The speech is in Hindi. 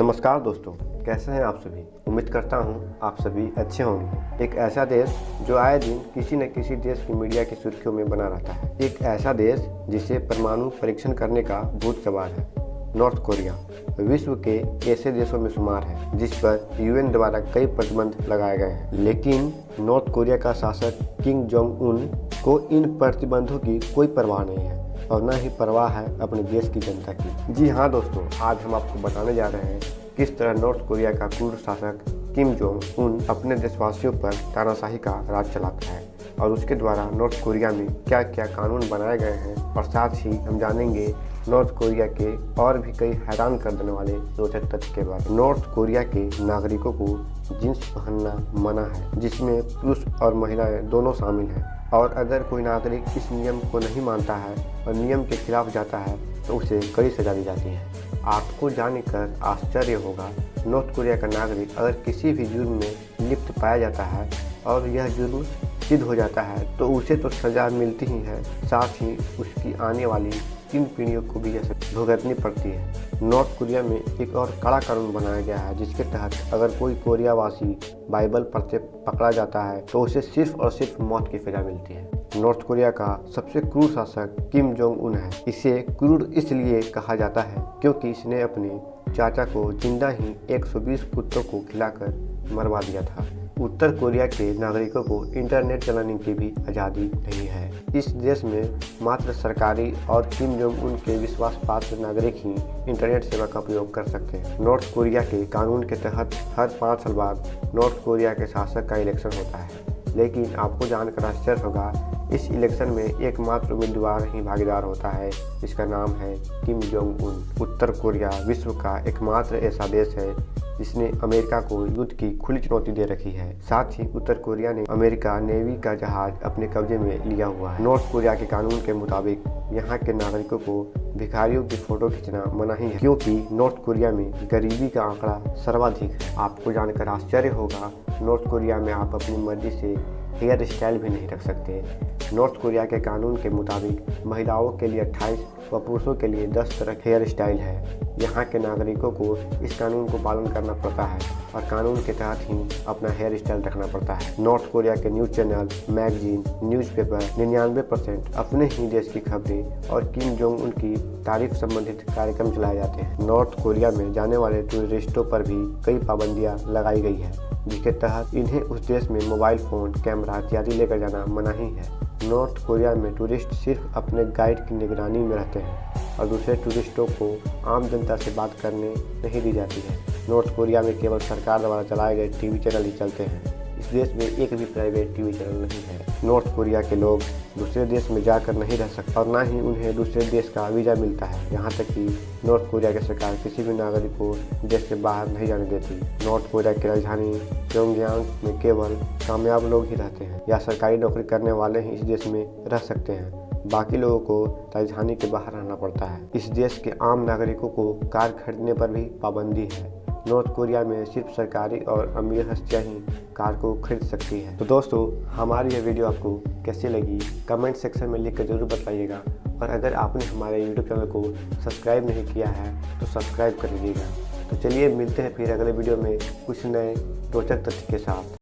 नमस्कार दोस्तों, कैसे हैं आप सभी। उम्मीद करता हूं आप सभी अच्छे होंगे। एक ऐसा देश जो आए दिन किसी न किसी देश की मीडिया की सुर्खियों में बना रहता है। एक ऐसा देश जिसे परमाणु परीक्षण करने का भूत सवार है। नॉर्थ कोरिया विश्व के ऐसे देशों में शुमार है जिस पर यूएन द्वारा कई प्रतिबंध लगाए गए हैं, लेकिन नॉर्थ कोरिया का शासक किम जोंग उन को इन प्रतिबंधों की कोई परवाह नहीं है और न ही परवाह है अपने देश की जनता की। जी हाँ दोस्तों, आज हम आपको बताने जा रहे हैं किस तरह नॉर्थ कोरिया का क्रूर शासक किम जोंग उन अपने देशवासियों पर तानाशाही का राज चलाता है और उसके द्वारा नॉर्थ कोरिया में क्या क्या कानून बनाए गए हैं, और साथ ही हम जानेंगे नॉर्थ कोरिया के और भी कई हैरान कर देने वाले रोचक तथ्य के बारे में। नॉर्थ कोरिया के नागरिकों को जींस पहनना मना है, जिसमें पुरुष और महिलाएं दोनों शामिल हैं, और अगर कोई नागरिक इस नियम को नहीं मानता है और नियम के खिलाफ जाता है तो उसे कड़ी सजा दी जाती है। आपको जानकर आश्चर्य होगा, नॉर्थ कोरिया का नागरिक अगर किसी भी जुर्म में लिप्त पाया जाता है और यह जुर्म सिद्ध हो जाता है तो उसे तो सजा मिलती ही है, साथ ही उसकी आने वाली 3 पीढ़ियों को भी यह भुगतनी पड़ती है। नॉर्थ कोरिया में एक और कड़ा कानून बनाया गया है जिसके तहत अगर कोई कोरियावासी बाइबल पढ़ते पकड़ा जाता है तो उसे सिर्फ और सिर्फ मौत की सजा मिलती है। नॉर्थ कोरिया का सबसे क्रूर शासक किम जोंग उन है। इसे क्रूर इसलिए कहा जाता है क्योंकि इसने अपने चाचा को जिंदा ही 120 कुत्तों को खिलाकर मरवा दिया था। उत्तर कोरिया के नागरिकों को इंटरनेट चलाने की भी आज़ादी नहीं है। इस देश में मात्र सरकारी और किम जोंग उन के विश्वास पात्र नागरिक ही इंटरनेट सेवा का उपयोग कर सकते हैं। नॉर्थ कोरिया के कानून के तहत हर 5 साल बाद नॉर्थ कोरिया के शासक का इलेक्शन होता है, लेकिन आपको जानकर आश्चर्य होगा, इस इलेक्शन में एकमात्र उम्मीदवार ही भागीदार होता है जिसका नाम है किम जोंग उन। उत्तर कोरिया विश्व का एकमात्र ऐसा देश है जिसने अमेरिका को युद्ध की खुली चुनौती दे रखी है। साथ ही उत्तर कोरिया ने अमेरिका नेवी का जहाज अपने कब्जे में लिया हुआ है। नॉर्थ कोरिया के कानून के मुताबिक यहाँ के नागरिकों को भिखारियों की फोटो खींचना मनाही है, क्योंकि नॉर्थ कोरिया में गरीबी का आंकड़ा सर्वाधिक है। आपको जानकर आश्चर्य होगा, नॉर्थ कोरिया में आप अपनी मर्जी से हेयर स्टाइल भी नहीं रख सकते। नॉर्थ कोरिया के कानून के मुताबिक महिलाओं के लिए 28 व पुरुषों के लिए 10 तरह हेयर स्टाइल है। यहाँ के नागरिकों को इस कानून को पालन करना पड़ता है और कानून के तहत ही अपना हेयर स्टाइल रखना पड़ता है। नॉर्थ कोरिया के न्यूज़ चैनल, मैगजीन, न्यूज़पेपर 99% अपने ही देश की खबरें और किम जोंग उन की तारीफ संबंधित कार्यक्रम चलाए जाते हैं। नॉर्थ कोरिया में जाने वाले टूरिस्टों पर भी कई पाबंदियाँ लगाई गई है, जिसके तहत इन्हें उस देश में मोबाइल फ़ोन, कैमरा इत्यादि लेकर जाना मनाही है। नॉर्थ कोरिया में टूरिस्ट सिर्फ अपने गाइड की निगरानी में रहते हैं और दूसरे टूरिस्टों को आम जनता से बात करने नहीं दी जाती है। नॉर्थ कोरिया में केवल सरकार द्वारा चलाए गए टीवी चैनल ही चलते हैं। इस देश में एक भी प्राइवेट टीवी चैनल नहीं है। नॉर्थ कोरिया के लोग दूसरे देश में जाकर नहीं रह सकते और न ही उन्हें दूसरे देश का वीज़ा मिलता है। यहाँ तक कि नॉर्थ कोरिया की सरकार किसी भी नागरिक को देश से बाहर नहीं जाने देती। नॉर्थ कोरिया की राजधानी प्योंगयांग में केवल कामयाब लोग ही रहते हैं या सरकारी नौकरी करने वाले ही इस देश में रह सकते हैं। बाकी लोगों को राजधानी के बाहर रहना पड़ता है। इस देश के आम नागरिकों को कार खरीदने पर भी पाबंदी है। नॉर्थ कोरिया में सिर्फ सरकारी और अमीर हस्तियां ही कार को खरीद सकती है। तो दोस्तों, हमारी यह वीडियो आपको कैसी लगी कमेंट सेक्शन में लिख कर जरूर बताइएगा, और अगर आपने हमारे यूट्यूब चैनल को सब्सक्राइब नहीं किया है तो सब्सक्राइब कर लीजिएगा। तो चलिए मिलते हैं फिर अगले वीडियो में कुछ नए रोचक तथ्य के साथ।